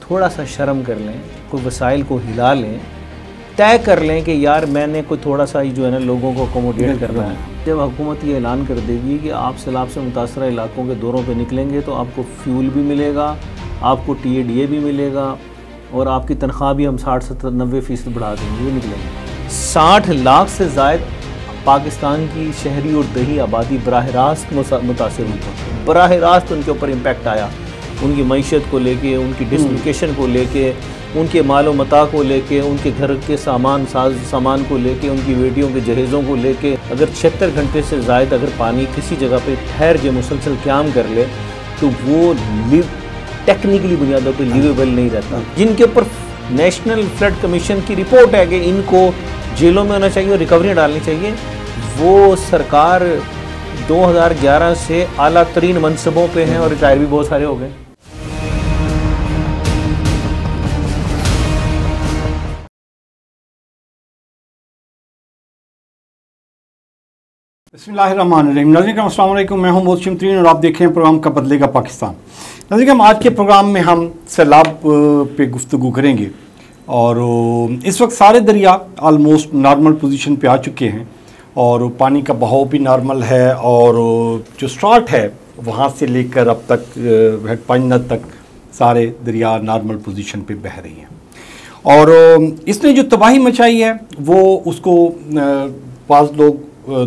थोड़ा सा शर्म कर लें, कोई वसाइल को हिला लें, तय कर लें कि यार मैंने कोई थोड़ा सा ही जो है ना लोगों को अकोमोडेट करना है। जब हुकूमत ये ऐलान कर देगी कि आप सैलाब से मुतासरा इलाकों के दौरों पे निकलेंगे तो आपको फ्यूल भी मिलेगा, आपको TADA भी मिलेगा और आपकी तनख्वाह भी हम 60-70-90% बढ़ा देंगे, ये निकलेंगे। 60 लाख से ज़ायद पाकिस्तान की शहरी और दही आबादी बराह रास्त मुतासर हुई, बराह रास्त उनके ऊपर इम्पेक्ट आया, उनकी मईशत को लेके, उनकी डिसलोकेशन को लेके, उनके मालो मता को लेके, उनके घर के सामान को लेके, उनकी बेटियों के जहेज़ों को लेके। अगर 76 घंटे से ज़ायद अगर पानी किसी जगह पे ठहर के मुसलसल क़याम कर ले तो वो टेक्निकली बुनियादों पे लिवेबल नहीं रहता। जिनके ऊपर नेशनल फ्लड कमीशन की रिपोर्ट है कि इनको जेलों में होना चाहिए और रिकवरी डालनी चाहिए, वो सरकार 2011 से आला तरीन मनसबों पे हैं और रिटायर भी बहुत सारे हो गए। बिस्मिल्लाहिर्रहमानिर्रहीम। नाज़रीन अस्सलाम वालेकुम, मैं हूं मोहसिन तरीन और आप देख रहे हैं प्रोग्राम का बदलेगा पाकिस्तान। नाज़रीन हम आज के प्रोग्राम में हम सैलाब पे गुफ्तगू करेंगे और इस वक्त सारे दरिया आलमोस्ट नॉर्मल पोजीशन पे आ चुके हैं और पानी का बहाव भी नॉर्मल है और जो स्टार्ट है वहाँ से लेकर अब तक हेड पाइनत तक सारे दरिया नॉर्मल पोजीशन पे बह रही हैं। और इसने जो तबाही मचाई है वो उसको बाज़ लोग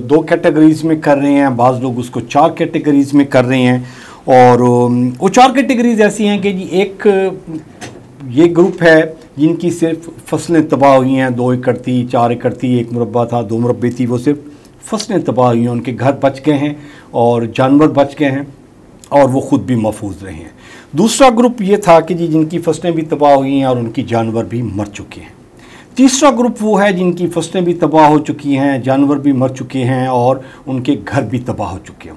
2 कैटेगरीज़ में कर रहे हैं, बाज़ लोग उसको 4 कैटेगरीज़ में कर रहे हैं। और वो 4 कैटेगरीज़ ऐसी हैं कि जी एक ये ग्रुप है जिनकी सिर्फ फसलें तबाह हुई हैं, 2 एकड़ थी, 4 एकड़ थी, 1 मुरब्बा था, 2 मुरब्बे थी, वो सिर्फ फसलें तबाह हुई हैं, उनके घर बच गए हैं और जानवर बच गए हैं और वो ख़ुद भी महफूज रहे हैं। दूसरा ग्रुप ये था कि जी जिनकी फसलें भी तबाह हुई हैं और उनकी जानवर भी मर चुके हैं। तीसरा ग्रुप वो है जिनकी फसलें भी तबाह हो चुकी हैं, जानवर भी मर चुके हैं और उनके घर भी तबाह हो चुके हैं।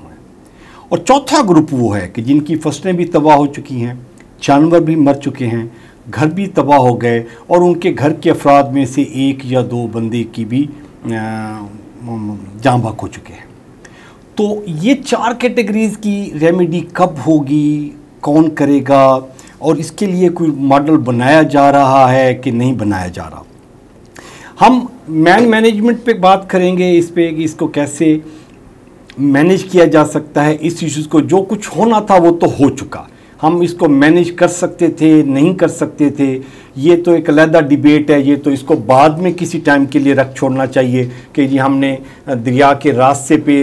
और चौथा ग्रुप वो है कि जिनकी फसलें भी तबाह हो चुकी हैं, जानवर भी मर चुके हैं, घर भी तबाह हो गए और उनके घर के अफराद में से 1 या 2 बंदे की भी जान बहक हो चुके हैं। तो ये 4 कैटेगरीज़ की रेमेडी कब होगी, कौन करेगा और इसके लिए कोई मॉडल बनाया जा रहा है कि नहीं बनाया जा रहा। हम मैनेजमेंट पे बात करेंगे इस पे कि इसको कैसे मैनेज किया जा सकता है। इस इश्यूज़ को जो कुछ होना था वो तो हो चुका, हम इसको मैनेज कर सकते थे, नहीं कर सकते थे, ये तो एक अलग डिबेट है। ये तो इसको बाद में किसी टाइम के लिए रख छोड़ना चाहिए कि जी हमने दरिया के रास्ते पे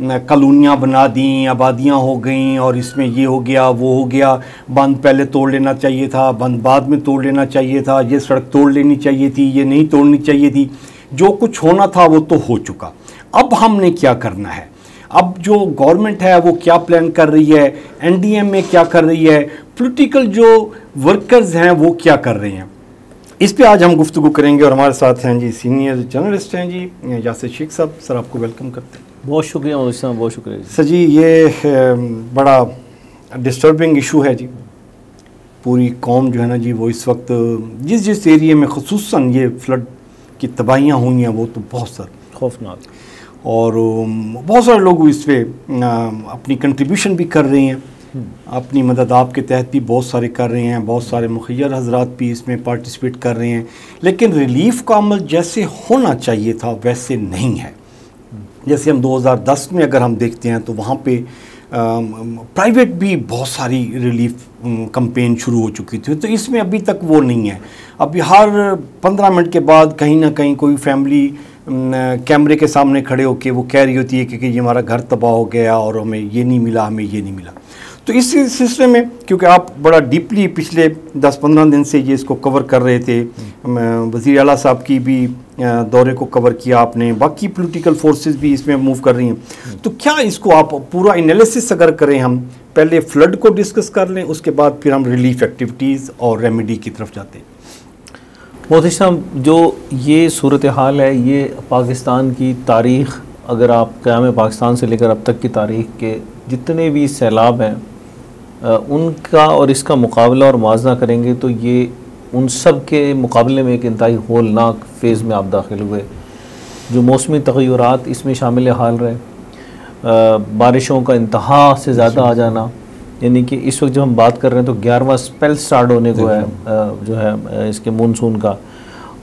कॉलोनियाँ बना दी, आबादियाँ हो गई और इसमें ये हो गया वो हो गया, बंद पहले तोड़ लेना चाहिए था, बंद बाद में तोड़ लेना चाहिए था, ये सड़क तोड़ लेनी चाहिए थी, ये नहीं तोड़नी चाहिए थी। जो कुछ होना था वो तो हो चुका। अब हमने क्या करना है, अब जो गवर्नमेंट है वो क्या प्लान कर रही है, NDMA क्या कर रही है, पॉलिटिकल जो वर्कर्स हैं वो क्या कर रहे हैं, इस पे आज हम गुफ्तगू करेंगे। और हमारे साथ हैं जी सीनियर जर्नलिस्ट हैं जी यासिर शेख साहब। सर आपको वेलकम करते हैं। बहुत शुक्रिया मोहसिन, बहुत शुक्रिया सर जी। ये बड़ा डिस्टर्बिंग इशू है जी। पूरी कौम जो है ना जी वो इस वक्त जिस एरिए में ख़ुसूसन ये फ्लड की तबाहियाँ हुई हैं वो तो बहुत सर खौफनाक, और बहुत सारे लोग इस पर अपनी कंट्रीब्यूशन भी कर रहे हैं, अपनी मदद आपके तहत भी बहुत सारे कर रहे हैं, बहुत सारे मुखियर हजरात भी इसमें पार्टिसिपेट कर रहे हैं। लेकिन रिलीफ़ का अमल जैसे होना चाहिए था वैसे नहीं है। जैसे हम 2010 में अगर हम देखते हैं तो वहाँ पे प्राइवेट भी बहुत सारी रिलीफ कैंपेन शुरू हो चुकी थी, तो इसमें अभी तक वो नहीं है। अभी हर 15 मिनट के बाद कहीं ना कहीं कोई फैमिली कैमरे के सामने खड़े होकर वो कह रही होती है कि ये हमारा घर तबाह हो गया और हमें ये नहीं मिला, हमें ये नहीं मिला। तो इस सिलसिले में क्योंकि आप बड़ा डीपली पिछले 10-15 दिन से ये इसको कवर कर रहे थे, वज़ीर आला साहब की भी दौरे को कवर किया आपने, बाकी पॉलिटिकल फोर्सेस भी इसमें मूव कर रही हैं, तो क्या इसको आप पूरा एनालिसिस अगर करें, हम पहले फ्लड को डिस्कस कर लें, उसके बाद फिर हम रिलीफ एक्टिविटीज़ और रेमेडी की तरफ जाते हैं। मोहसिन साहब, जो ये सूरत हाल है ये पाकिस्तान की तारीख़, अगर आप क़याम पाकिस्तान से लेकर अब तक की तारीख़ के जितने भी सैलाब हैं उनका और इसका मुकाबला और मुआवजा करेंगे तो ये उन सब के मुकाबले में एक इंतहाई होलनाक फ़ेज़ में आप दाखिल हुए। जो मौसमी तग़य्युरात इसमें शामिल हाल रहे, बारिशों का इंतहा से ज़्यादा आ जाना, यानी कि इस वक्त जब हम बात कर रहे हैं तो 11वां स्पेल स्टार्ट होने को है जो है इसके मानसून का,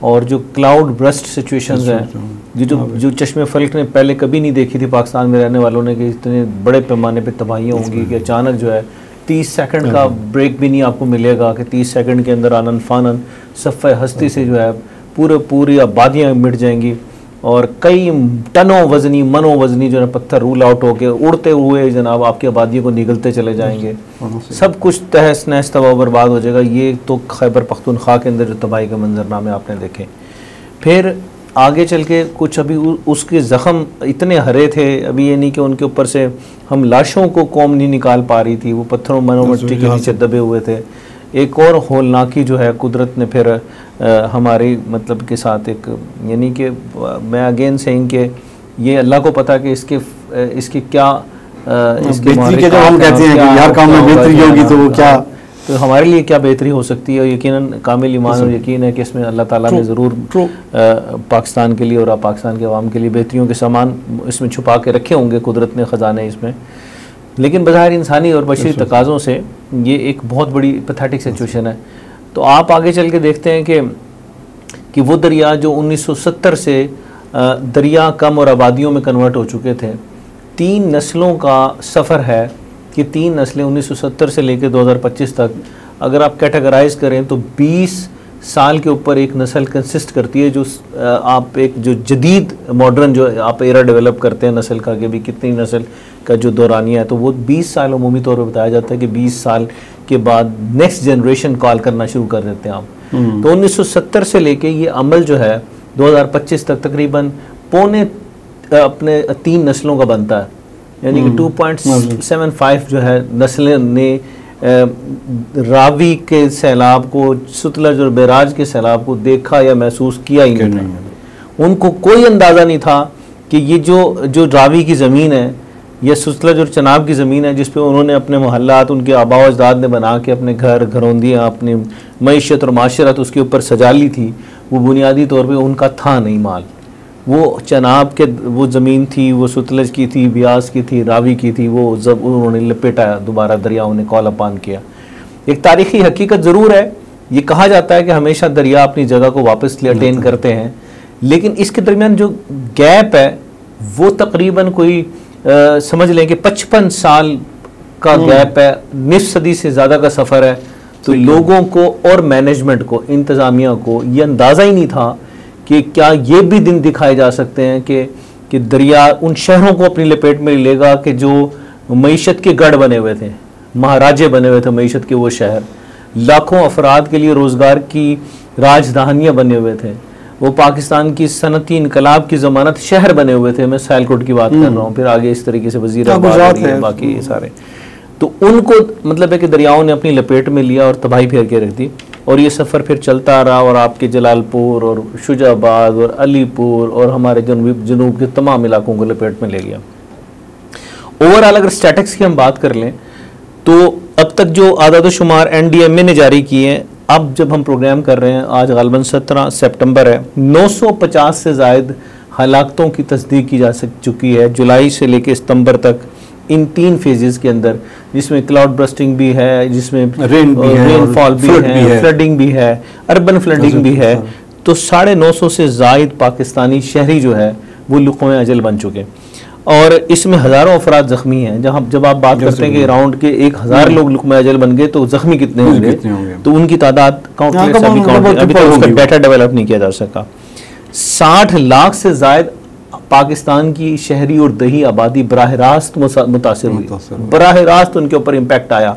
और जो क्लाउड ब्रस्ट सिचुएशंस हैं जो चश्मे फल्क ने पहले कभी नहीं देखी थी पाकिस्तान में रहने वालों ने, कि इतने बड़े पैमाने पे तबाहियाँ होंगी कि अचानक जो है 30 सेकंड का ब्रेक भी नहीं आपको मिलेगा, कि 30 सेकंड के अंदर आनन फानन सफ़े हस्ती से जो है पूरी आबादियाँ मिट जाएंगी, और कई टनों वजनी मनों वजनी जो है पत्थर रूल आउट होके उड़ते हुए जनाब आपकी आबादियों को निगलते चले जाएंगे, सब कुछ तहस नहस तबाह बर्बाद हो जाएगा। ये तो खैबर पख्तूनख्वा के अंदर जो तबाही के मंजरनामे आपने देखे। फिर आगे चल के कुछ अभी उसके ज़ख़म इतने हरे थे, अभी ये नहीं कि उनके ऊपर से हम लाशों को कौम नहीं निकाल पा रही थी, वो पत्थरों मनो मिट्टी के नीचे दबे हुए थे। एक और होलनाकी जो है कुदरत ने फिर हमारी मतलब के साथ एक, यानी कि मैं अगेन सेइंग कि ये अल्लाह को पता कि इसके क्या इसके जब हम कहते हैं कि हर काम में बेहतरी होगी तो वो क्या, तो हमारे लिए क्या बेहतरी हो सकती है। यकीनन कामिल ईमान और यकीन है कि इसमें अल्लाह ताला ने ज़रूर पाकिस्तान के लिए और पाकिस्तान के अवाम के लिए बेहतरियों के सामान इसमें छुपा के रखे होंगे कुदरत ने ख़जाने इसमें, लेकिन बज़ाहिर इंसानी और बशरी तकाज़ों से ये एक बहुत बड़ी पैथेटिक सिचुएशन है। तो आप आगे चल के देखते हैं कि वो दरिया जो 1970 से दरिया कम और आबादियों में कन्वर्ट हो चुके थे, 3 नस्लों का सफ़र है कि 3 नस्लें 1970 से लेकर 2025 तक अगर आप कैटेगराइज करें तो 20 साल के ऊपर एक नस्ल कंसिस्ट करती है, जो आप एक जो जदीद मॉडर्न जो आप एरा डेवलप करते हैं नस्ल का, कि भी कितनी नस्ल का जो दौरानिया है, तो वो 20 साल अमूमी तौर पर बताया जाता है कि 20 साल के बाद नेक्स्ट जनरेशन कॉल करना शुरू कर देते हैं आप। तो 1970 से लेके ये अमल जो है 2025 तक तकरीबन पौने अपने 3 नस्लों का बनता है, यानी कि 2.75 जो है नस्लें ने रावी के सैलाब को, सतलज और बैराज के सैलाब को देखा या महसूस किया ही नहीं था। उनको कोई अंदाज़ा नहीं था कि ये जो रावी की ज़मीन है या सतलज और चनाब की ज़मीन है, जिस पे उन्होंने अपने मोहल्लात उनके आबा व अजदाद ने बना के अपने घर घरौंदियाँ अपनी मईशत और माशरत उसके ऊपर सजा ली थी, वो बुनियादी तौर पे उनका था नहीं माल। वो चनाब के वो ज़मीन थी, वो सतलज की थी, ब्यास की थी, रावी की थी, वो जब उन्होंने लपेटा दोबारा दरियाओं ने कॉल अपान किया। एक तारीख़ी हकीकत ज़रूर है, ये कहा जाता है कि हमेशा दरिया अपनी जगह को वापस अटेन करते हैं, लेकिन इसके दरमियान जो गैप है वो तकरीबन कोई समझ लें कि 55 साल का गैप है, निस्फ सदी से ज़्यादा का सफ़र है। तो लोगों को और मैनेजमेंट को, इंतज़ामिया को ये अंदाज़ा ही नहीं था कि क्या ये भी दिन दिखाए जा सकते हैं कि दरिया उन शहरों को अपनी लपेट में लेगा कि जो मईशत के गढ़ बने हुए थे, महाराजे बने हुए थे मईशत के, वो शहर लाखों अफराद के लिए रोज़गार की राजधानियाँ बने हुए थे, वो पाकिस्तान की सनती इनकलाब की ज़मानत शहर बने हुए थे। मैं सायलकोट की बात कर रहा हूँ, फिर आगे इस तरीके से वज़ीराबाद बाकी ये सारे, तो उनको मतलब है कि दरियाओं ने अपनी लपेट में लिया और तबाही फेर के रख दी, और ये सफ़र फिर चलता रहा और आपके जलालपुर और शुजाबाद और अलीपुर और हमारे जनूब के तमाम इलाकों को लपेट में ले गया। ओवरऑल अगर स्टैटिक्स की हम बात कर लें तो अब तक जो आदाद-ओ-शुमार NDMA ने जारी किए हैं, अब जब हम प्रोग्राम कर रहे हैं आज ग़ालिबन 17 सितंबर है, 950 से ज़ायद हलाकतों की तस्दीक की जा चुकी है जुलाई से लेकर सितंबर तक, इन 3 फेजेस के अंदर, जिसमें क्लाउड बस्टिंग भी है, जिसमें रेनफॉल भी है, फ्लडिंग भी है, अर्बन फ्लडिंग भी है। तो 950 से ज़ायद पाकिस्तानी शहरी जो है वो लुक़्मे अजल बन चुके, और इसमें हज़ारों अफराद ज़ख्मी हैं। जब आप बात करते हैं कि राउंड के 1000 लोग लुक़्मे अजल बन गए, तो ज़ख्मी कितने होंगे, तो उनकी तादाद काउंटलेस अभी तक उसका डाटा डेवलप नहीं किया जा सका। 60 लाख से ज़ायद पाकिस्तान की शहरी और दही आबादी बराह रास्त मुतासिर हुई, बराह रास्त उनके ऊपर इम्पैक्ट आया,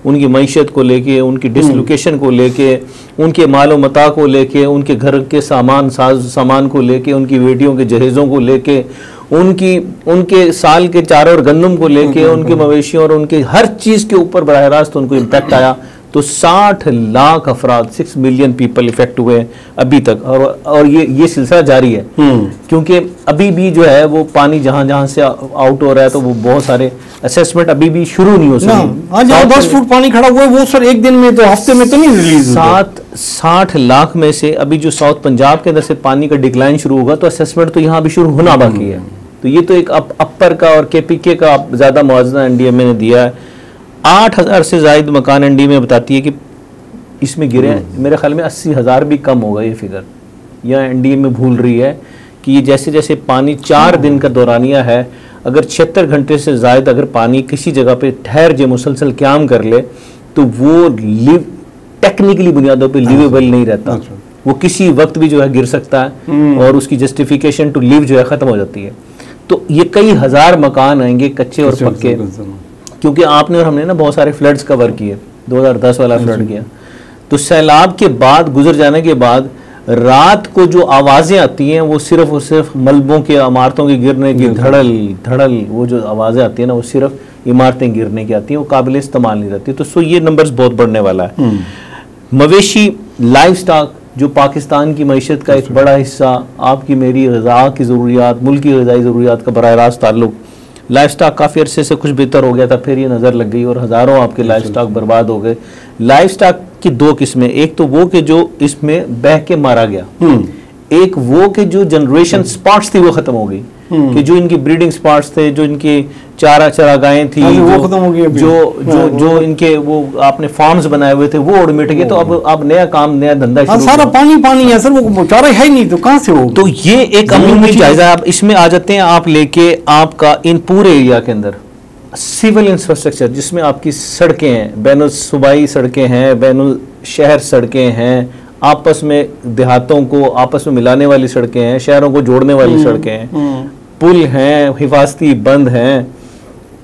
उनकी मईशत को लेके, उनकी डिसलोकेशन को लेके, उनके मालो मता को लेके, उनके घर के सामान को लेके, उनकी बेटियों के जहेज़ों को लेके, उनके साल के चारों और गंदम को लेके, उनके मवेशियों और उनके हर चीज़ के ऊपर बराह रास्त उनको इम्पैक्ट आया। तो 60 लाख अफराद, 6 मिलियन पीपल इफेक्ट हुए अभी तक, और ये सिलसिला जारी है, क्योंकि अभी भी जो है वो पानी जहाँ से आउट हो रहा है, तो वो बहुत सारे असेसमेंट अभी भी शुरू नहीं हो सके। 10 फुट पानी खड़ा हुआ है वो सर एक दिन में, तो हफ्ते में तो नहीं रिलीज। 60 लाख में से अभी जो साउथ पंजाब के अंदर से पानी का डिक्लाइन शुरू होगा, तो असेसमेंट तो यहाँ भी शुरू होना बाकी है। तो ये तो एक अपर का और KPK का ज़्यादा मुआवजा NDMA ने दिया है। 8,000 से ज़ायद मकान एनडी में बताती है कि इसमें गिरे हैं। मेरे ख्याल में 80,000 भी कम होगा ये फिगर, या एनडी में भूल रही है कि ये जैसे जैसे पानी 4 दिन का दौरानिया है, अगर 76 घंटे से ज़ायद अगर पानी किसी जगह पे ठहर जाए, मुसलसल क्याम कर ले, तो वो टेक्निकली बुनियादों पे लिवेबल नहीं रहता। वो किसी वक्त भी जो है गिर सकता है और उसकी जस्टिफिकेशन टू लिव जो है ख़त्म हो जाती है। तो ये कई हज़ार मकान आएंगे कच्चे और पक्के, क्योंकि आपने और हमने ना बहुत सारे फ्लड्स कवर किए, 2010 वाला फ्लड किया। तो सैलाब के बाद, गुजर जाने के बाद रात को जो आवाज़ें आती हैं वो सिर्फ और सिर्फ मलबों के, इमारतों के गिरने की धड़ल धड़ल, वो जो आवाज़ें आती हैं ना वो सिर्फ इमारतें गिरने की आती हैं, वो काबिल इस्तेमाल नहीं रहती। तो सो ये नंबर्स बहुत बढ़ने वाला है। मवेशी, लाइव स्टॉक जो पाकिस्तान की मईशत का एक बड़ा हिस्सा, आपकी मेरी ग़िज़ा की ज़रूरियात, मुल्क की ग़िज़ाई ज़रूरियात का बराह रास्त ताल्लुक, लाइफ स्टॉक काफ़ी अरसे से कुछ बेहतर हो गया था, फिर ये नज़र लग गई और हज़ारों आपके लाइफ स्टॉक बर्बाद हो गए। लाइफ स्टॉक की दो किस्में, एक तो वो कि जो इसमें बह के मारा गया, एक वो कि जो जनरेशन स्पॉट्स थी वो ख़त्म हो गई, कि जो इनकी ब्रीडिंग स्पॉट्स थे, जो इनकी चारागाहें थी, वो खत्म हो गई। जो इनके वो आपने फार्म्स बनाए हुए थे वो उड़ मिट गए। तो अब नया काम, नया धंधा सारा पानी है सर, वो चारा है ही नहीं, तो कहाँ से हो? तो ये एक अमूमी जायजा आप इसमें आ जाते हैं आप लेके, आपका इन पूरे एरिया के अंदर सिविल इंफ्रास्ट्रक्चर, जिसमें आपकी सड़कें हैं, बैनुल सूबाई सड़कें हैं, बैनुल शहर सड़कें हैं, आपस में देहातों को आपस में मिलाने वाली सड़कें हैं, शहरों को जोड़ने वाली सड़कें हैं, पुल हैं, हिफाजती बंद हैं,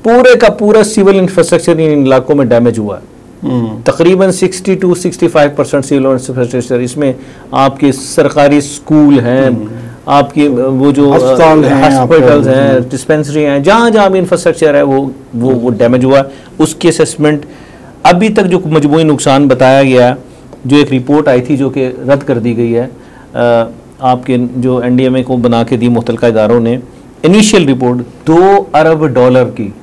पूरे का पूरा सिविल इंफ्रास्ट्रक्चर इन इलाकों में डैमेज हुआ है। तकरीबन 60 to 65% सिविल इंफ्रास्ट्रक्चर, इसमें आपके सरकारी स्कूल हैं, आपकी वो जो हॉस्पिटल्स हैं, डिस्पेंसरी हैं, जहाँ जहाँ भी इंफ्रास्ट्रक्चर है वो डैमेज हुआ। उसकी असेसमेंट अभी तक जो मजमूई नुकसान बताया गया, जो एक रिपोर्ट आई थी जो कि रद्द कर दी गई है, आपके जो NDMA को बना के दी मुख्तलिफ़ इदारों ने, इनिशियल रिपोर्ट $2 अरब की,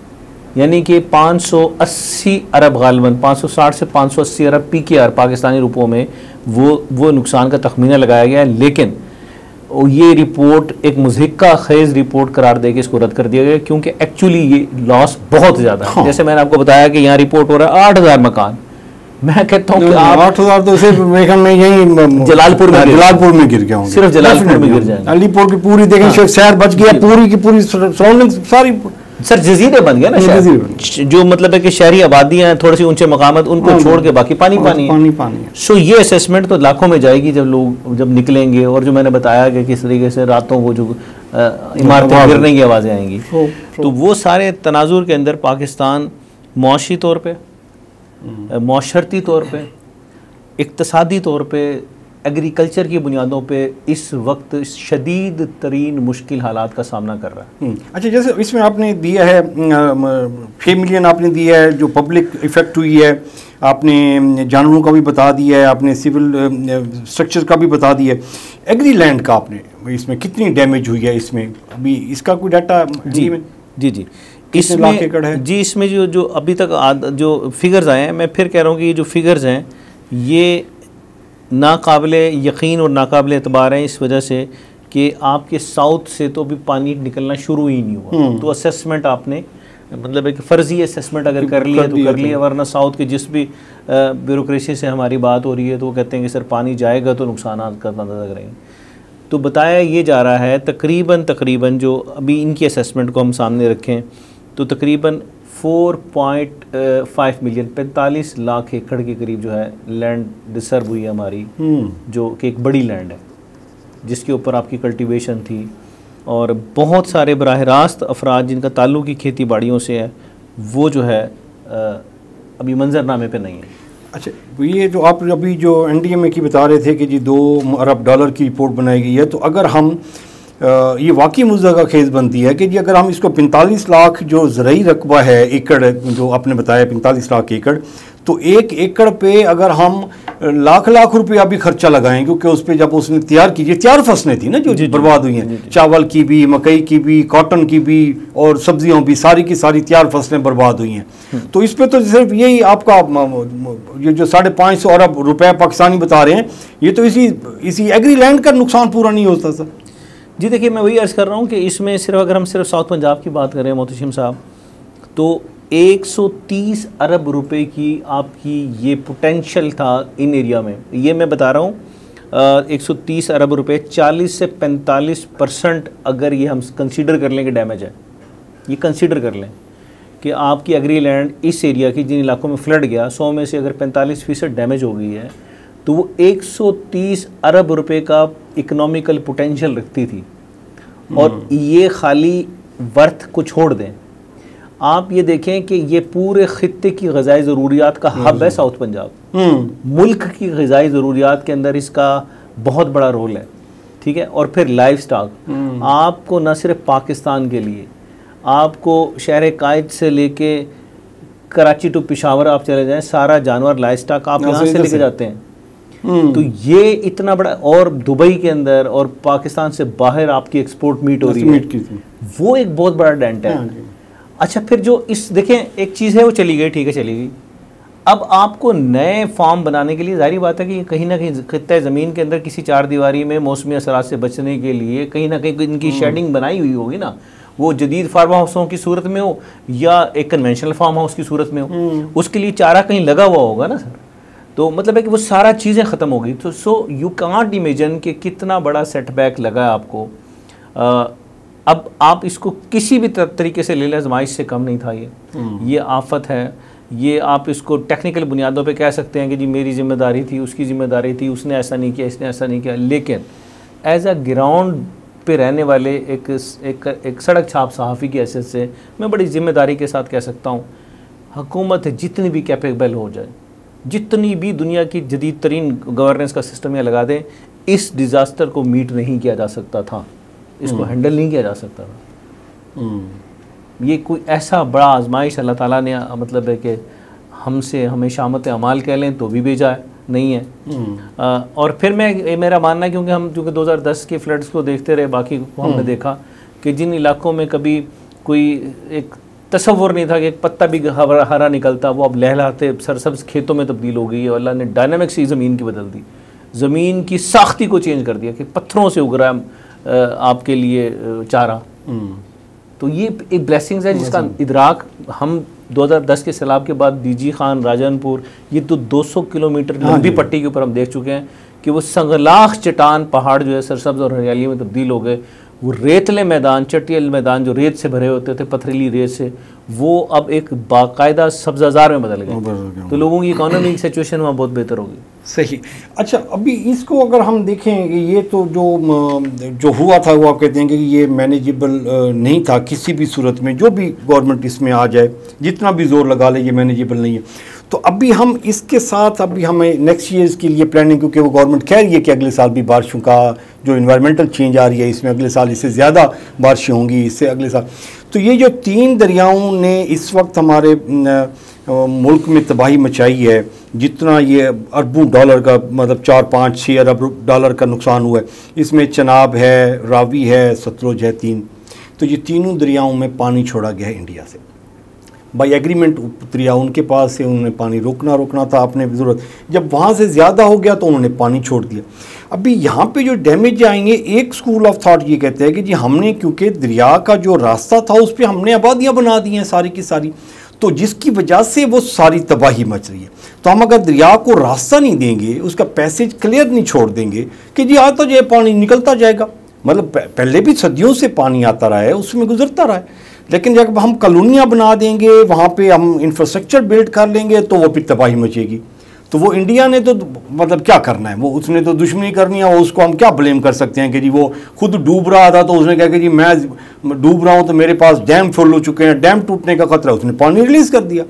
यानी कि 580 अरब, गालिबन 560 से 580 अरब PKR पाकिस्तानी रुपयों में वो नुकसान का तखमीना लगाया गया है। लेकिन ये रिपोर्ट एक मुज़हिका खेज़ रिपोर्ट करार दे के इसको रद्द कर दिया गया, क्योंकि एक्चुअली ये लॉस बहुत ज़्यादा है। जैसे मैंने आपको बताया कि यहाँ रिपोर्ट हो रहा है 8,000 मकान, मैं कहता हूँ कि 8,000 तो सिर्फ में यही जलालपुर में गिर गया, सिर्फ जलालपुर में गिर जाए। अलीपुर की पूरी देखें शहर बच गया, पूरी की पूरी सराउंडिंग सारी सर जजीरे बन गया ना शहर, जो मतलब है कि शहरी आबादियां हैं, थोड़े से ऊंचे मकामत, उनको छोड़ के बाकी पानी है। सो ये असेसमेंट तो लाखों में जाएगी जब लोग निकलेंगे, और जो मैंने बताया कि किस तरीके से रातों को जो इमारतें गिरने की आवाज़ें आएंगी, तो वो सारे तनाजुर के अंदर पाकिस्तान मुआशी तौर पर, मौशरती तौर पे, इक्तसादी तौर पे, एग्रीकल्चर की बुनियादों पे इस वक्त शदीद तरीन मुश्किल हालात का सामना कर रहा है। अच्छा, जैसे इसमें आपने दिया है 6 मिलियन आपने दिया है जो पब्लिक इफेक्ट हुई है, आपने जानवरों का भी बता दिया है, आपने सिविल स्ट्रक्चर का भी बता दिया है, एग्री लैंड का आपने इसमें कितनी डैमेज हुई है, इसमें अभी इसका कोई डाटा? जी इसमें जो अभी तक जो फिगर्स आए हैं, मैं फिर कह रहा हूँ कि ये जो फिगर्स हैं ये नाकाबिले यकीन और नाकाबिले एतबार हैं, इस वजह से कि आपके साउथ से तो अभी पानी निकलना शुरू ही नहीं हुआ। तो असेसमेंट आपने मतलब एक फ़र्जी असेसमेंट अगर कर लिया तो कर लिया, वरना साउथ के जिस भी ब्यूरोक्रेसी से हमारी बात हो रही है तो वो कहते हैं कि सर पानी जाएगा तो नुकसान का अंदाज़ा करेंगे। तो बताया ये जा रहा है तकरीबन जो अभी इनकी असेसमेंट को हम सामने रखें तो तकरीबन 4.5 मिलियन 45 लाख एकड़ के करीब जो है लैंड डिसर्व हुई है हमारी, जो कि एक बड़ी लैंड है जिसके ऊपर आपकी कल्टीवेशन थी, और बहुत सारे बराह रास्त अफराद जिनका ताल्लुक ही खेती बाड़ियों से है वो जो है अभी मंजरनामे पे नहीं है। अच्छा, ये जो आप अभी जो NDMA की बता रहे थे कि जी $2 अरब की रिपोर्ट बनाई गई है, तो अगर हम ये वाकई मुज़्ज़ा खेज़ बनती है कि जी अगर हम इसको 45 लाख जो ज़रई रकबा है एकड़, जो आपने बताया 45 लाख एकड़, तो 1 एकड़ पे अगर हम लाख रुपया भी खर्चा लगाएं, क्योंकि उस पर जब उसने तैयार फसलें थी ना जो बर्बाद हुई हैं, चावल की भी, मकई की भी, कॉटन की भी और सब्जियों भी, सारी की सारी तैयार फसलें बर्बाद हुई हैं। तो इस पर तो सिर्फ यही आपका ये जो 550 अरब रुपये पाकिस्तानी बता रहे हैं, ये तो इसी एग्री लैंड का नुकसान पूरा नहीं होता सर। जी देखिए, मैं वही अर्ज़ कर रहा हूँ कि इसमें सिर्फ अगर हम सिर्फ साउथ पंजाब की बात करें मोहतशिम साहब, तो 130 अरब रुपए की आपकी ये पोटेंशियल था इन एरिया में। ये मैं बता रहा हूँ 130 अरब रुपए, 40 से 45% अगर ये हम कंसीडर कर लें कि डैमेज है, ये कंसीडर कर लें कि आपकी एग्री लैंड इस एरिया की जिन इलाकों में फ्लड गया 100 में से अगर 45% डैमेज हो गई है तो वो 130 अरब रुपए का इकोनॉमिकल पोटेंशियल रखती थी। और ये खाली वर्थ को छोड़ दें, आप ये देखें कि ये पूरे खित्ते की ग़िज़ाई ज़रूरियात का हब है साउथ पंजाब। मुल्क की ग़िज़ाई ज़रूरियात के अंदर इसका बहुत बड़ा रोल है, ठीक है। और फिर लाइफ स्टॉक, आपको न सिर्फ पाकिस्तान के लिए, आपको शहर कायद से लेके कराची टू पेशावर आप चले जाएं, सारा जानवर लाइफ स्टॉक आप यहाँ से लेके जाते हैं। तो ये इतना बड़ा, और दुबई के अंदर और पाकिस्तान से बाहर आपकी एक्सपोर्ट मीट हो रही है, वो एक बहुत बड़ा डेंट है। अच्छा, फिर जो इस देखें, एक चीज़ है वो चली गई, ठीक है चली गई। अब आपको नए फार्म बनाने के लिए जाहिर बात है कि कहीं ना कहीं खित्ता ज़मीन के अंदर किसी चार दीवारी में मौसमी असरात से बचने के लिए कहीं ना कहीं इनकी शेडिंग बनाई हुई होगी ना, वो जदीद फार्म हाउसों की सूरत में हो या एक कन्वेंशनल फार्म हाउस की सूरत में हो, उसके लिए चारा कहीं लगा हुआ होगा ना सर। तो मतलब है कि वो सारा चीज़ें ख़त्म हो गई। तो सो यू कांट इमेजिन कि कितना बड़ा सेटबैक लगा है आपको। अब आप इसको किसी भी तरीके से ले लें, आजमाइश से कम नहीं था ये आफत है। ये आप इसको टेक्निकल बुनियादों पे कह सकते हैं कि जी मेरी जिम्मेदारी थी, उसकी जिम्मेदारी थी, उसने ऐसा नहीं किया, इसने ऐसा नहीं किया, लेकिन एज अ ग्राउंड पे रहने वाले एक सड़क छाप सहाफ़ी की हैसियत से मैं बड़ी ज़िम्मेदारी के साथ कह सकता हूँ, हुकूमत जितनी भी कैपेबल हो जाए, जितनी भी दुनिया की जदीद तरीन गवर्नेंस का सिस्टम यहाँ लगा दें, इस डिज़ास्टर को मीट नहीं किया जा सकता था, इसको हैंडल नहीं किया जा सकता था। ये कोई ऐसा बड़ा आजमाइश अल्लाह ताला ने मतलब है कि हमसे हमें शामत अमाल कह लें तो भी भेजा है, नहीं है। और फिर मेरा मानना है, क्योंकि हम 2010 के फ्लड्स को देखते रहे, बाकी को हमने देखा कि जिन इलाकों में कभी कोई एक तसव्वुर नहीं था कि एक पत्ता भी हरा निकलता, वो अब लहलाते सरसब्ज खेतों में तब्दील हो गई है। अल्लाह ने डायनामिक्स ही ज़मीन की बदल दी, ज़मीन की साख्ती को चेंज कर दिया कि पत्थरों से उग रहा है आपके लिए चारा। तो ये एक ब्लेसिंग्स है जिसका इदराक हम 2010 के सैलाब के बाद डीजी खान, राजनपुर, ये तो 200 किलोमीटर लंबी पट्टी के ऊपर हम देख चुके हैं कि वो संगलाख चट्टान पहाड़ जो है सरसब्ज और हरियाली में तब्दील हो गए। वो रेतले मैदान, चटियल मैदान जो रेत से भरे होते थे, पथरीली रेत से, वो अब एक बाकायदा सब्ज़ाज़ार में बदल गए। तो लोगों की इकोनॉमी की सिचुएशन वहाँ बहुत बेहतर होगी। सही। अच्छा, अभी इसको अगर हम देखें कि ये तो जो हुआ था वो आप कहते हैं कि ये मैनेजेबल नहीं था किसी भी सूरत में, जो भी गवर्नमेंट इसमें आ जाए, जितना भी जोर लगा ले, ये मैनेजेबल नहीं है। तो अभी हम इसके साथ अभी हमें नेक्स्ट ईयर्स के लिए प्लानिंग, क्योंकि वो गवर्नमेंट कह रही है कि अगले साल भी बारिशों का जो इन्वायरमेंटल चेंज आ रही है, इसमें अगले साल इससे ज़्यादा बारिशें होंगी, इससे अगले साल। तो ये जो 3 दरियाओं ने इस वक्त हमारे मुल्क में तबाही मचाई है, जितना ये अरबों डॉलर का, मतलब 4, 5, 6 अरब डॉलर का नुकसान हुआ है, इसमें चनाब है, रावी है, सतलुज है, 3। तो ये तीनों दरियाओं में पानी छोड़ा गया है इंडिया से बाई एग्रीमेंट। दरिया उनके पास से, उन्होंने पानी रोकना था अपने ज़रूरत, जब वहाँ से ज़्यादा हो गया तो उन्होंने पानी छोड़ दिया। अभी यहाँ पे जो डैमेज आएंगे, एक स्कूल ऑफ थॉट ये कहते हैं कि जी हमने, क्योंकि दरिया का जो रास्ता था उस पर हमने आबादियाँ बना दी हैं सारी की सारी, तो जिसकी वजह से वो सारी तबाही मच रही है। तो हम अगर दरिया को रास्ता नहीं देंगे, उसका पैसेज क्लियर नहीं छोड़ देंगे कि जी आता जाए पानी निकलता जाएगा, मतलब पहले भी सदियों से पानी आता रहा है, उसमें गुजरता रहा है, लेकिन जब हम कॉलोनियाँ बना देंगे, वहाँ पे हम इंफ्रास्ट्रक्चर बिल्ड कर लेंगे, तो वो फिर तबाही मचेगी। तो वो इंडिया ने तो मतलब क्या करना है, वो उसने तो दुश्मनी करनी है, वो उसको हम क्या ब्लेम कर सकते हैं कि जी वो खुद डूब रहा था तो उसने कहा कि जी मैं डूब रहा हूँ तो मेरे पास डैम फुल हो चुके हैं, डैम टूटने का खतरा, उसने पानी रिलीज कर दिया।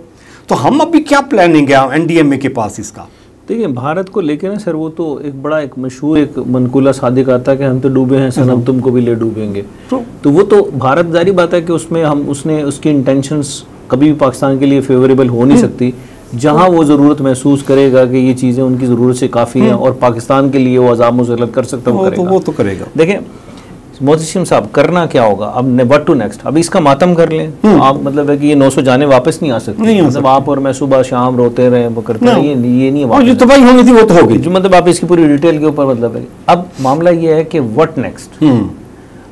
तो हम अभी क्या प्लानिंग है NDMA के पास इसका? देखिए, भारत को लेकर ना सर, वो तो एक बड़ा एक मशहूर एक मनकुला सादिक आता है कि हम तो डूबे हैं सनम, तुमको भी ले डूबेंगे। तो वो तो भारत, जारी बात है कि उसमें हम उसकी इंटेंशंस कभी भी पाकिस्तान के लिए फेवरेबल हो नहीं सकती। जहां वो ज़रूरत महसूस करेगा कि ये चीज़ें उनकी ज़रूरत से काफ़ी हैं और पाकिस्तान के लिए वो अज़ाब मुसल्लत कर सकता है, वो तो करेगा। देखें मोहसिन साहब, करना क्या होगा अब, व्हाट टू नेक्स्ट। अब इसका मातम कर लें तो आप, मतलब है कि ये 900 जाने वापस नहीं आ सकती, मतलब आप और मैं सुबह शाम रोते रहे, वो करते रहे, ये नहीं है। जो तबाही होनी थी वो तो होगी, जो मतलब आप इसकी पूरी डिटेल के ऊपर, मतलब है अब मामला ये है कि व्हाट नेक्स्ट।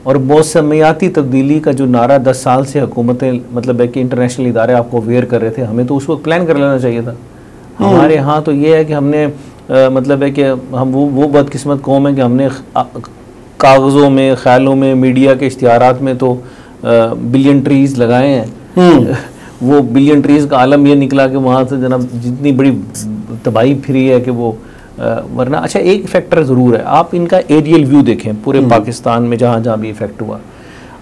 और मौसमियाती तब्दीली का जो नारा 10 साल से हुकूमतें मतलब है कि इंटरनेशनल इदारे आपको अवेयर कर रहे थे, हमें तो उस वक्त प्लान कर लेना चाहिए था। हमारे यहाँ तो ये है कि हमने मतलब है कि हम वो बदकिस्मत कौम है कि हमने कागज़ों में, ख्यालों में, मीडिया के इश्तिहारात में तो बिलियन ट्रीज़ लगाए हैं। वो बिलियन ट्रीज़ का आलम ये निकला कि वहाँ से जनाब जितनी बड़ी तबाही फिरी है कि वो वरना। अच्छा, एक फैक्टर ज़रूर है, आप इनका एरियल व्यू देखें पूरे पाकिस्तान में जहाँ जहाँ भी इफेक्ट हुआ,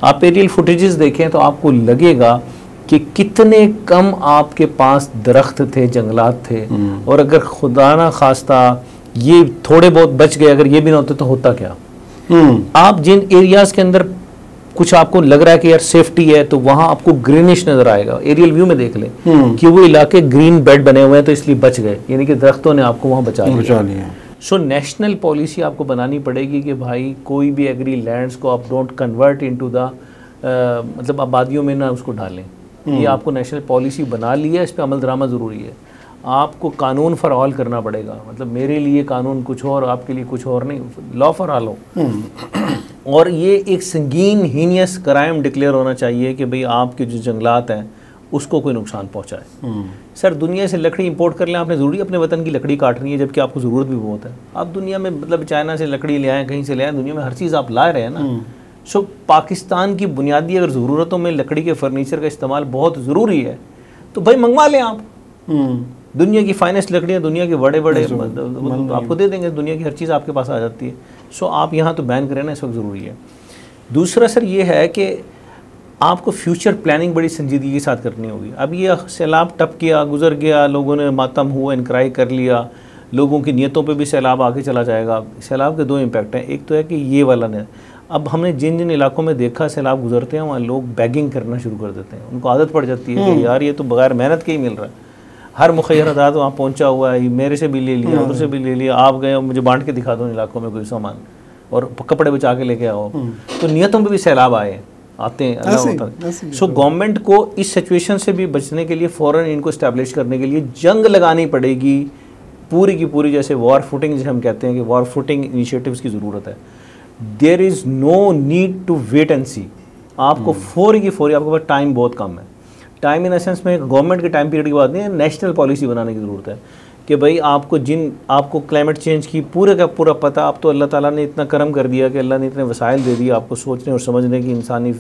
आप एरियल फुटेजेस देखें तो आपको लगेगा कि कितने कम आपके पास दरख्त थे, जंगलात थे, और अगर खुदा ना खास्ता ये थोड़े बहुत बच गए, अगर ये भी ना होते तो होता क्या। आप जिन एरियाज़ के अंदर कुछ आपको लग रहा है कि यार सेफ्टी है, तो वहां आपको ग्रीनिश नजर आएगा। एरियल व्यू में देख लें कि वो इलाके ग्रीन बेड बने हुए हैं तो इसलिए बच गए, यानी कि दरख्तों ने आपको वहां बचा लिया। सो नेशनल पॉलिसी आपको बनानी पड़ेगी कि भाई कोई भी एग्री लैंड्स को आप डोंट कन्वर्ट इनटू द मतलब आबादियों में ना उसको डालें। ये आपको नेशनल पॉलिसी बना ली है, इस पर अमल दरामद ज़रूरी है। आपको कानून फॉर ऑल करना पड़ेगा, मतलब मेरे लिए कानून कुछ और, आपके लिए कुछ और नहीं, लॉ फॉर ऑल हो। और ये एक संगीन हीनियस क्राइम डिक्लेयर होना चाहिए कि भाई आपके जो जंगलात हैं उसको कोई नुकसान पहुंचाए। सर दुनिया से लकड़ी इंपोर्ट कर लें, आपने ज़रूरी अपने वतन की लकड़ी काटनी है जबकि आपको ज़रूरत भी बहुत है। आप दुनिया में मतलब चाइना से लकड़ी ले आएँ, कहीं से ले आएँ, दुनिया में हर चीज़ आप ला रहे हैं ना। सो पाकिस्तान की बुनियादी अगर ज़रूरतों में लकड़ी के फर्नीचर का इस्तेमाल बहुत ज़रूरी है तो भाई मंगवा लें आप। दुनिया की फाइनेस्ट लकड़ियाँ, दुनिया के बड़े बड़े आपको दे देंगे, दुनिया की हर चीज़ आपके पास आ जाती है। सो आप यहाँ तो बैन करें ना, इस वक्त ज़रूरी है। दूसरा सर ये है कि आपको फ्यूचर प्लानिंग बड़ी संजीदगी के साथ करनी होगी। अब ये सैलाब टप किया, गुजर गया, लोगों ने मातम हुआ, इनक्राई कर लिया, लोगों की नीयतों पे भी सैलाब आके चला जाएगा। सैलाब के दो इम्पैक्ट हैं, एक तो है कि ये वाला ने, अब हमने जिन जिन इलाकों में देखा सैलाब गुजरते हैं वहाँ लोग बैगिंग करना शुरू कर देते हैं, उनको आदत पड़ जाती है कि यार ये तो बगैर मेहनत के ही मिल रहा है, हर मुखैर अदात वहाँ पहुँचा हुआ है, मेरे से भी ले लिया, उधर से भी ले लिया, आप गए मुझे बांट के दिखा दो इलाकों में कोई सामान और कपड़े बचा के लेके आओ। तो नियतों में भी सैलाब आते हैं, अल्लाह होता है। सो गवर्नमेंट को इस सिचुएशन से भी बचने के लिए फ़ौरन इनको इस्टेब्लिश करने के लिए जंग लगानी पड़ेगी पूरी की पूरी, जैसे वॉर फुटिंग जिसे हम कहते हैं कि वॉर फुटिंग इनिशिएटिव्स की ज़रूरत है। There is no need to wait and see, आपको फौरी की फौरी, आपके पास टाइम बहुत कम है। टाइम इन सेंस में गवर्नमेंट के टाइम पीरियड की बात नहीं है, नेशनल पॉलिसी बनाने की ज़रूरत है कि भाई आपको क्लाइमेट चेंज की पूरे का पूरा पता, अब तो अल्लाह ताला ने इतना करम कर दिया कि अल्लाह ने इतने वसाइल दे दिए आपको सोचने और समझने की, इंसानी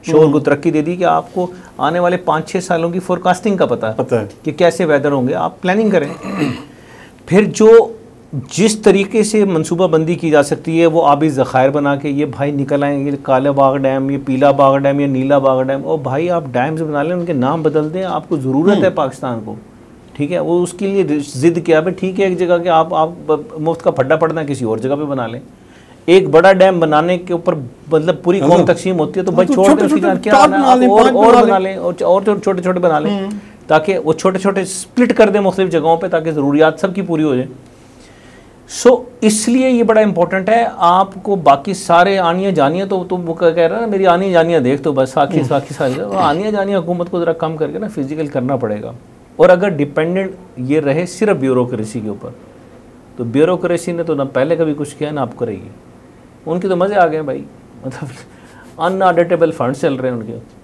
शोर को तरक्की दे दी कि आपको आने वाले 5-6 सालों की फोरकास्टिंग का पता है कि कैसे वेदर होंगे, आप प्लानिंग करें। फिर जो जिस तरीके से मनसूबाबंदी की जा सकती है वो आबी ज़खायर बना के, ये भाई निकल आएंगे काला बाग डैम, ये पीला बाग डैम, ये नीला बाग डैम, और भाई आप डैम्स बना लें, उनके नाम बदल दें, आपको ज़रूरत है पाकिस्तान को, ठीक है। वो उसके लिए ज़िद किया भाई ठीक है एक जगह के आप मुफ्त का फड्डा पड़ना किसी और जगह पे बना लें। एक बड़ा डैम बनाने के ऊपर मतलब पूरी कौम तकसीम होती है तो भाई छोड़ दें, क्या और बना लें और छोटे छोटे बना लें ताकि वो छोटे छोटे स्प्लिट कर दें मुख्तलिफ जगहों पे ताकि ज़रूरियात सबकी पूरी हो जाए। सो इसलिए ये बड़ा इंपॉर्टेंट है। आपको बाकी सारे आनियाँ जानियाँ तो तुम कह रहे हैं ना मेरी आनियाँ जानियाँ देख, तो बस साखी सारी आनियाँ जानियाँ हुकूमत को ज़रा कम करके ना फिजिकल करना पड़ेगा। और अगर डिपेंडेंट ये रहे सिर्फ ब्यूरोक्रेसी के ऊपर, तो ब्यूरोक्रेसी ने तो ना पहले कभी कुछ किया ना आप करेगी, उनके तो मज़े आ गए भाई, मतलब अनऑडिटेबल फंड चल रहे हैं उनके।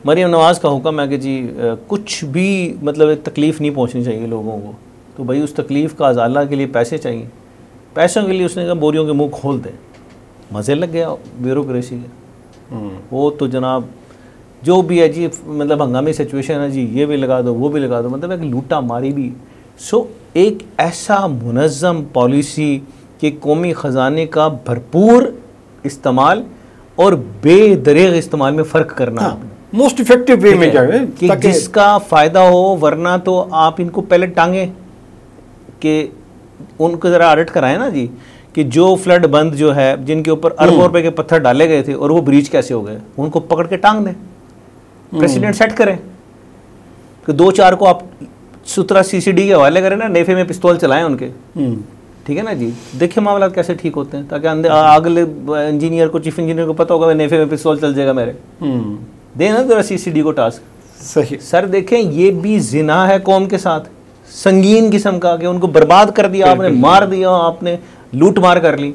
मरीम नवाज़ का हुक्म है कि जी कुछ भी मतलब तकलीफ़ नहीं पहुंचनी चाहिए लोगों को, तो भाई उस तकलीफ़ का अजाला के लिए पैसे चाहिए, पैसों के लिए उसने कहा बोरियों के मुंह खोल दे। मज़े लग गया ब्यूरोक्रेसी के। वो तो जनाब जो भी है जी मतलब हंगामी सिचुएशन है जी, ये भी लगा दो वो भी लगा दो, मतलब एक लूटा मारी भी। सो एक ऐसा मुनज़्ज़म पॉलिसी कि कौमी ख़जाने का भरपूर इस्तेमाल और बेदरेग इस्तेमाल में फ़र्क करना, मोस्ट इफेक्टिव वे में जाए कि जिसका फ़ायदा हो, वरना तो आप इनको पहले टांगे कि उनको ज़रा ऑडिट कराएं ना जी कि जो फ्लड बंद जो है जिनके ऊपर अरबों रुपए के पत्थर डाले गए थे और वो ब्रीच कैसे हो गए, उनको पकड़ के टांग दें, प्रेसिडेंट सेट करें कि 2-4 को आप सुतरा CCD के हवाले करें ना, नेफे में पिस्तौल चलाएं उनके, ठीक है ना जी। देखिए मामला कैसे ठीक होते हैं ताकि अगले इंजीनियर को, चीफ इंजीनियर को पता होगा नेफे में पिस्तौल चल जाएगा मेरे, देना जरा CCD को टास्क। सही सर देखें ये भी जिना है कौम के साथ, संगीन किस्म का, कि उनको बर्बाद कर दिया आपने, मार दिया आपने, लूट मार कर ली।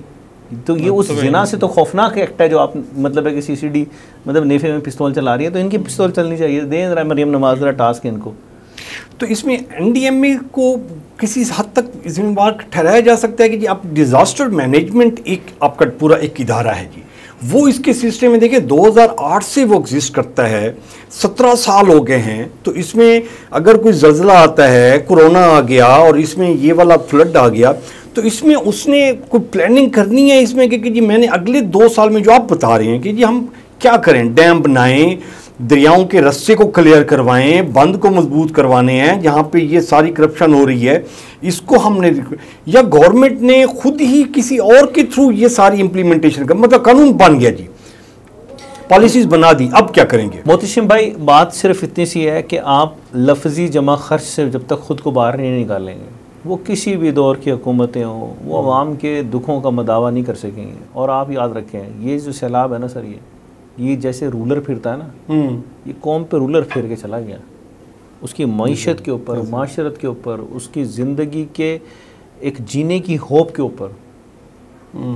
तो ये उस जिना से तो खौफनाक एक्ट है जो आप मतलब है कि सीसीडी मतलब नेफे में पिस्तौल चला रही है, तो इनकी पिस्तौल चलनी चाहिए। दें जरा मरियम नवाज जरा टास्क इनको। तो इसमें एनडीएमए को किसी हद तक जिम्मेदार ठहराया जा सकता है कि जी आप डिज़ास्टर मैनेजमेंट एक आपका पूरा एक इदारा है जी, वो इसके सिलसिले में देखिए 2008 से वो एग्जिस्ट करता है, 17 साल हो गए हैं। तो इसमें अगर कोई जल्जला आता है, कोरोना आ गया और इसमें ये वाला फ्लड आ गया, तो इसमें उसने कोई प्लानिंग करनी है इसमें कि जी मैंने अगले 2 साल में जो आप बता रहे हैं कि जी हम क्या करें, डैम बनाएं, दरियाओं के रस्ते को क्लियर करवाएं, बंद को मजबूत करवाने हैं जहाँ पे ये सारी करप्शन हो रही है, इसको हमने, या गवर्नमेंट ने खुद ही किसी और के थ्रू ये सारी इम्प्लीमेंटेशन कर, मतलब कानून बन गया जी, पॉलिसीज बना दी, अब क्या करेंगे? मोहतशिम भाई बात सिर्फ इतनी सी है कि आप लफ्जी जमा खर्च से जब तक खुद को बाहर नहीं निकालेंगे, वो किसी भी दौर की हुकूमतें हों वो आवाम के दुखों का मदावा नहीं कर सकेंगे। और आप याद रखें ये जो सैलाब है ना सर, ये जैसे रूलर फिरता है ना, ये कौम पे रूलर फिर के चला गया, उसकी मईशत के ऊपर, माशरत के ऊपर, उसकी ज़िंदगी के एक जीने की होप के ऊपर।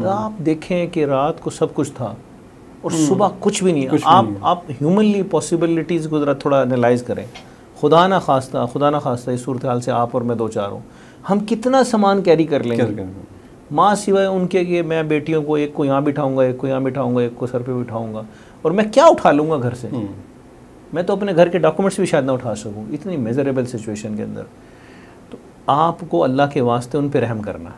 आप देखें कि रात को सब कुछ था और सुबह कुछ भी नहीं है। आप ह्यूमनली पॉसिबिलिटीज़ को ज़रा थोड़ा एनालाइज करें। खुदा ना खास्ता इस सूरत हाल से आप और मैं दो चार हूँ, हम कितना सामान कैरी कर लेंगे माँ सिवाय उनके कि मैं बेटियों को एक को यहाँ बिठाऊंगा, एक को यहाँ बिठाऊंगा, एक को सर पे बिठाऊंगा, और मैं क्या उठा लूँगा घर से? मैं तो अपने घर के डॉक्यूमेंट्स भी शायद ना उठा सकूँ इतनी मेजरेबल सिचुएशन के अंदर। तो आपको अल्लाह के वास्ते उन पे रहम करना है,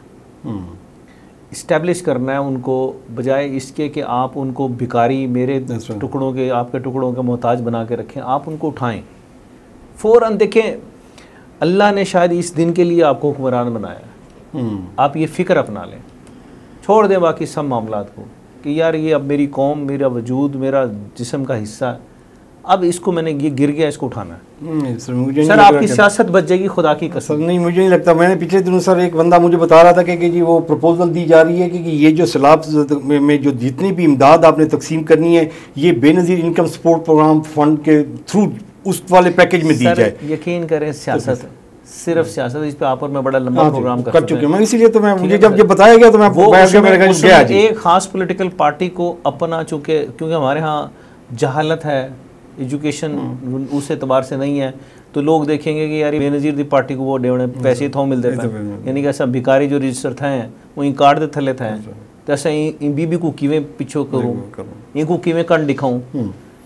इस्टेब्लिश करना है उनको, बजाय इसके कि आप उनको भिखारी मेरे टुकड़ों के, आपके टुकड़ों के मोहताज बना के रखें। आप उनको उठाएं फ़ौरन। देखें अल्लाह ने शायद इस दिन के लिए आपको हुक्मरान बनाया, आप ये फ़िक्र अपना लें, छोड़ दें बाकी सब मामलात को कि यार ये अब मेरी कौम, मेरा वजूद, मेरा जिस्म का हिस्सा है, अब इसको मैंने ये गिर गया, इसको उठाना है। सर आपकी सियासत बच जाएगी खुदा की कसम। नहीं मुझे नहीं लगता। मैंने पिछले दिनों सर एक बंदा मुझे बता रहा था कि जी वो प्रपोजल दी जा रही है कि ये जो सैलाब में जो जितनी भी इमदाद आपने तकसीम करनी है ये Benazir income support programme fund के थ्रू उस वाले पैकेज में दी जाए। यकीन करें सियासत, सिर्फ सियासत, इस पे आप और मैं बड़ा लंबा प्रोग्राम कर चुके हैं। मैं इसीलिए तो मैं मुझे जब ये बताया गया तो मैं वो एक खास पॉलिटिकल पार्टी को अपना चुके, क्योंकि हमारे यहाँ जहालत है, एजुकेशन उस एतबार से नहीं है, तो लोग देखेंगे कि यार बेनज़ीर दी पार्टी को वो डेवने पैसे थों मिल देता है, यानी कि ऐसा भिखारी जो रजिस्टर थे वो इन कार्ड दे थले थे, तो ऐसा इन बीबी को किवें पिछो करूँ, इनको किवें कण दिखाऊँ।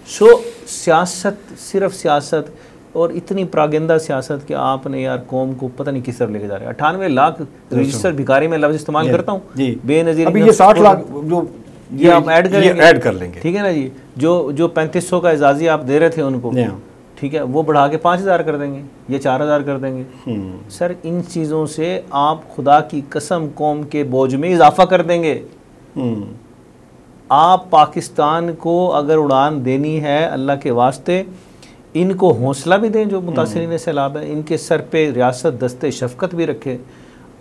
सो सियासत, सिर्फ सियासत, और इतनी प्रागंदा सियासत कि आपने यार कौम को पता नहीं किस तरफ लेके जा रहे हैं। 98 लाख रजिस्टर भिखारी में लफ्ज़ इस्तेमाल करता हूँ, बेनज़ीर अभी ये 60 लाख जो ये हम ऐड कर लेंगे, ठीक है ना जी। जो 3500 का एजाज़ी आप दे रहे थे उनको, ठीक है, वो बढ़ा के 5000 कर देंगे, ये 4000 कर देंगे। सर इन चीज़ों से आप खुदा की कसम कौम के बोझ में इजाफा कर देंगे। आप पाकिस्तान को अगर उड़ान देनी है अल्लाह के वास्ते, इनको हौसला भी दें जो मुतासिरीन सैलाब है, इनके सर पे रियासत दस्ते शफकत भी रखे।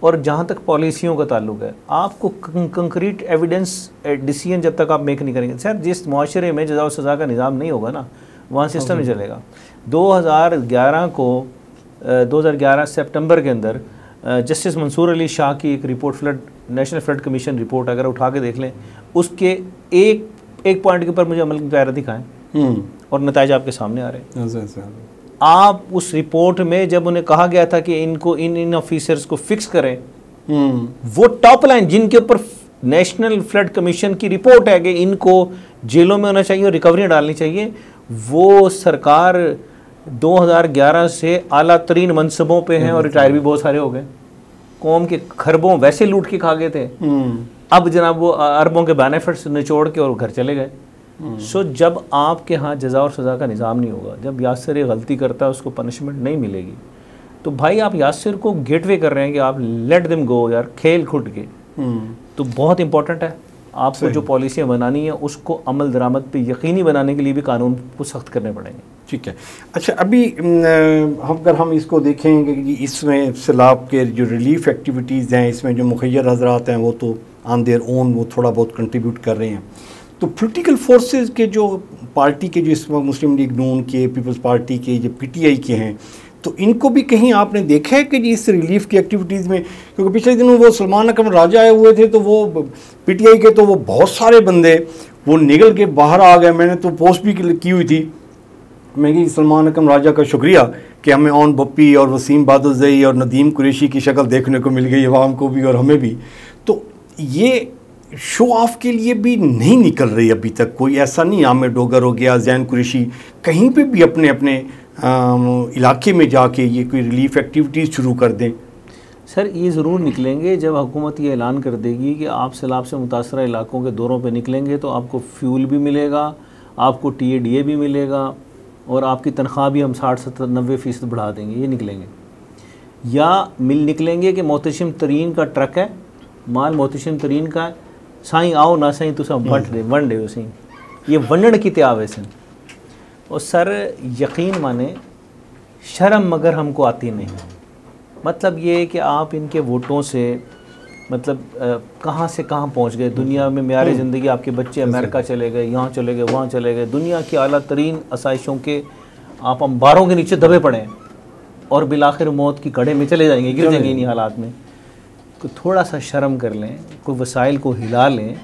और जहाँ तक पॉलिसियों का ताल्लुक है, आपको कंक्रीट एविडेंस डिसीजन जब तक आप मेक नहीं करेंगे, सर जिस माशरे में जज़ा और सज़ा का निज़ाम नहीं होगा ना, वहाँ सिस्टम नहीं चलेगा। 2011 सितंबर के अंदर जस्टिस मंसूर अली शाह की एक report, flood national flood commission report अगर उठा के देख लें, उसके एक पॉइंट के ऊपर मुझे अमल की दायरा दिखाएं और नताइज आपके सामने आ रहे हैं। आप उस रिपोर्ट में जब उन्हें कहा गया था कि इनको इन ऑफिसर्स को फिक्स करें, वो टॉप लाइन जिनके ऊपर नेशनल फ्लड कमीशन की रिपोर्ट है कि इनको जेलों में होना चाहिए और रिकवरी डालनी चाहिए, वो सरकार 2011 से आला तरीन मनसबों पे हैं और रिटायर भी बहुत सारे हो गए। कौम के खरबों वैसे लूट के खा गए थे, अब जनाब वो अरबों के बेनिफिट्स निचोड़ के और घर चले गए। सो जब आपके यहाँ जज़ा और सज़ा का निज़ाम नहीं होगा, जब यासिर ये गलती करता है उसको पनिशमेंट नहीं मिलेगी, तो भाई आप यासिर को गेटवे कर रहे हैं कि आप लेट देम गो यार, खेल खुद के। तो बहुत इंपॉर्टेंट है आपको जो पॉलिसियाँ बनानी है उसको अमल दरामद पे यकीनी बनाने के लिए भी कानून को सख्त करने पड़ेंगे। ठीक है। अच्छा, अभी अगर हम इसको देखेंगे कि इसमें सैलाब के जो रिलीफ एक्टिविटीज़ हैं, इसमें जो मुखय्यर हजरात हैं वो तो ऑन देयर ओन वो थोड़ा बहुत कंट्रीब्यूट कर रहे हैं, तो पॉलिटिकल फोर्सेस के जो पार्टी के जो इस वक्त मुस्लिम लीग नून के, पीपल्स पार्टी के, जो पीटीआई के हैं, तो इनको भी कहीं आपने देखा है कि जी इस रिलीफ की एक्टिविटीज़ में, क्योंकि पिछले दिनों वो सलमान अकरम राजा आए हुए थे तो वो पीटीआई के तो वो बहुत सारे बंदे वो निकल के बाहर आ गए। मैंने तो पोस्ट भी की हुई थी, मैं कि सलमान अकरम राजा का शुक्रिया कि हमें ओन बप्पी और वसीम बादुज़ई और नदीम कुरैशी की शक्ल देखने को मिल गई, अवाम को भी और हमें भी। तो ये शो ऑफ के लिए भी नहीं निकल रही अभी तक कोई, ऐसा नहीं आमिर डोगर हो गया, जैन कुरैशी कहीं पे भी अपने अपने इलाके में जाके ये कोई रिलीफ एक्टिविटीज़ शुरू कर दें। सर ये ज़रूर निकलेंगे जब हुकूमत ये ऐलान कर देगी कि आप सैलाब से मुतासरा इलाकों के दौरों पे निकलेंगे तो आपको फ्यूल भी मिलेगा, आपको TADA भी मिलेगा और आपकी तनख्वाह भी हम 60-70-90% बढ़ा देंगे। ये निकलेंगे या निकलेंगे कि मोहतशिम तरीन का ट्रक है, माल मोहतशिम तरीन का, साईं आओ ना साईं तुसा वन डे सी, ये वंडण की त्याव है सन। और सर यकीन माने शर्म मगर हमको आती नहीं। मतलब ये कि आप इनके वोटों से मतलब कहाँ से कहाँ पहुँच गए दुनिया में। म्यारे ज़िंदगी आपके बच्चे अमेरिका चले गए, यहाँ चले गए, वहाँ चले गए, दुनिया की आला तरीन आसाइशों के आप अंबारों के नीचे दबे पड़े हैं और बिलाखिर मौत की कड़े में चले जाएंगे, गिर जाएंगे इन्हीं हालात में। तो थोड़ा सा शर्म कर लें, कोई वसाइल को हिला लें,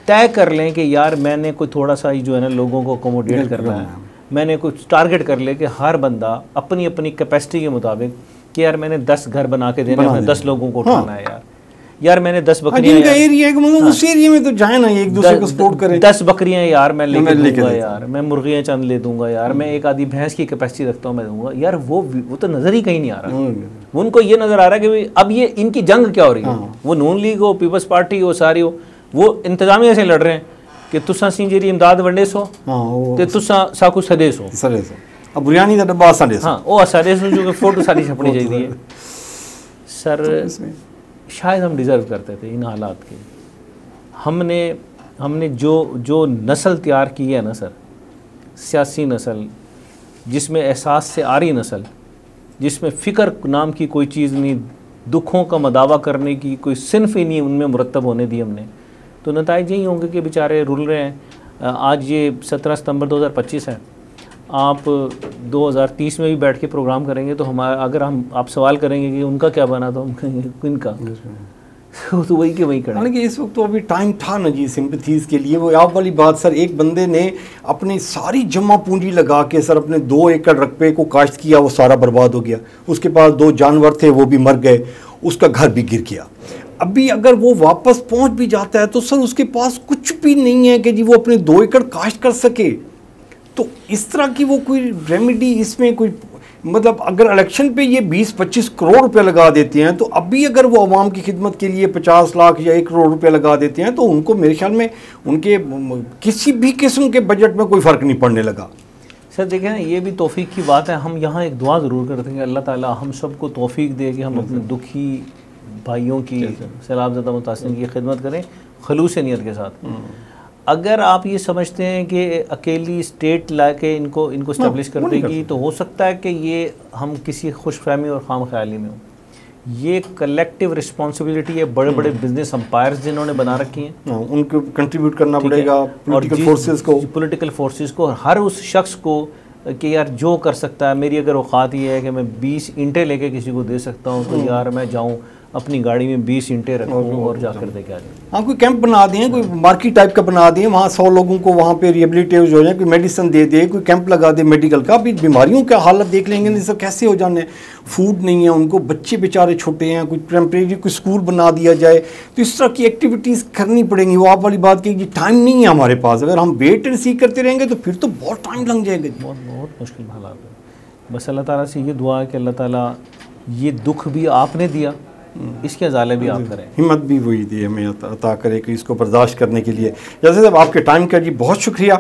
तय कर लें कि यार मैंने कोई थोड़ा सा जो है ना लोगों को अकोमोडेट करना है, मैंने कुछ टारगेट कर ले कि हर बंदा अपनी अपनी कैपेसिटी के मुताबिक कि यार मैंने 10 घर बना के देने हैं, 10 लोगों को उठाना है यार मैंने 10 बकरियां एरिया उस एरिया में तो जाए ना, एक दूसरे को सपोर्ट करें। 10 बकरियां यार मैं लेके दूंगा यार, मैं मुर्गियां चंद ले दूंगा यार, मैं एक आधी भैंस की कैपेसिटी रखता हूँ मैं दूंगा यार। वो तो नज़र ही कहीं नहीं आ रहा। उनको ये नज़र आ रहा है कि अब ये इनकी जंग क्या हो रही है। वो नून लीग हो, पीपल्स पार्टी हो, सारी हो, वो इंतजामिया से लड़ रहे हैं कि तुसा सी जी इमदाद वंडे सो ते तुसा साकू सदे सो अब बिरयानी का डब्बा असां ॾिसो। हाँ वो असां ॾिसो जो कि फोटो सारी छपनी चाहिए सर। शायद हम डिज़र्व करते थे इन हालात के। हमने जो नस्ल तैयार की है ना सर, सियासी नस्ल जिसमें एहसास से आ रही नस्ल, जिसमें फ़िक्र नाम की कोई चीज़ नहीं, दुखों का मदावा करने की कोई सिन्फ ही नहीं उनमें मुरतब होने दी हमने, तो नताइज यही होंगे कि बेचारे रुल रहे हैं। आज ये 17 सितंबर 2025 है, आप 2030 में भी बैठ के प्रोग्राम करेंगे तो हमारा अगर आप सवाल करेंगे कि उनका क्या बना, तो हम कहेंगे इनका तो वही के वही करें। हालांकि इस वक्त तो अभी टाइम था ना जी सिंपथीज़ के लिए। वो आप वाली बात सर, एक बंदे ने अपनी सारी जमा पूंजी लगा के सर अपने 2 एकड़ रकबे को काश्त किया, वो सारा बर्बाद हो गया। उसके पास 2 जानवर थे, वो भी मर गए, उसका घर भी गिर गया। अभी अगर वो वापस पहुंच भी जाता है तो सर उसके पास कुछ भी नहीं है कि जी वो अपने 2 एकड़ काश्त कर सके। तो इस तरह की वो कोई रेमेडी इसमें कोई मतलब अगर इलेक्शन पे ये 20-25 करोड़ रुपए लगा देते हैं तो अभी अगर वो अवाम की खिदमत के लिए 50 लाख या 1 करोड़ रुपए लगा देते हैं तो उनको मेरे ख्याल में उनके किसी भी किस्म के बजट में कोई फ़र्क नहीं पड़ने लगा। सर देखें ना, ये भी तौफीक की बात है। हम यहाँ एक दुआ ज़रूर करते हैं कि अल्लाह ताला हम सबको तौफीक दे कि हम अपने दुखी भाइयों की, सैलाबज़दा मुतासिरीन की खिदमत करें खलूस नियत के साथ। अगर आप ये समझते हैं कि अकेली स्टेट ला के इनको इस्टेब्लिश कर देगी तो हो सकता है कि ये हम किसी खुशफहमी और खाम ख्याली में हो। ये कलेक्टिव रिस्पॉन्सिबिलिटी है बड़े बड़े बिजनेस एम्पायर्स जिन्होंने बना रखी हैं, उनको कंट्रीब्यूट करना पड़ेगा पॉलिटिकल फोर्सेस को, हर उस शख्स को कि यार जो कर सकता है। मेरी अगर औकात ये है कि मैं 20 ईंटें लेके किसी को दे सकता हूँ तो यार मैं जाऊँ अपनी गाड़ी में 20 ईंटें रखूँ और जाकर देके आ जाऊँ। हाँ, कोई कैंप बना दिए, कोई मार्केट टाइप का बना दिए, वहाँ 100 लोगों को वहाँ पे रिहेबिलिटेट हो जाए, कोई मेडिसिन दे दे, कोई कैंप लगा दे मेडिकल का। अभी बीमारियों का हालत देख लेंगे नहीं सब कैसे हो जाने। फूड नहीं है उनको, बच्चे बेचारे छोटे हैं, कोई टेम्परेरी कोई स्कूल बना दिया जाए। तो इस तरह की एक्टिविटीज़ करनी पड़ेंगी। वो आप वाली बात की टाइम नहीं है हमारे पास। अगर हम वेट एंड सी करते रहेंगे तो फिर तो बहुत टाइम लग जाएगा। बहुत मुश्किल हालात है। बस अल्लाह ताला से ये दुआ है कि अल्लाह ताला ये दुख भी आपने दिया, इसके अजाले भी आप करें, हिम्मत भी वही दी हमें अता करे कि इसको बर्दाश्त करने के लिए। जैसे साहब आपके टाइम का जी बहुत शुक्रिया।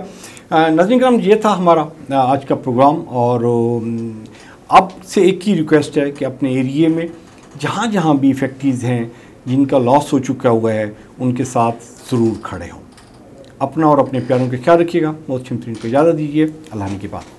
नाज़रीन करम, ये था हमारा आज का प्रोग्राम। और आपसे एक ही रिक्वेस्ट है कि अपने एरिए में जहाँ जहाँ भी फैक्ट्रीज़ हैं जिनका लॉस हो चुका हुआ है उनके साथ ज़रूर खड़े हों। अपना और अपने प्यारों का ख्याल रखिएगा। बहुत चिंतन को इजाज़त दीजिए। अल्लाह ने की बात।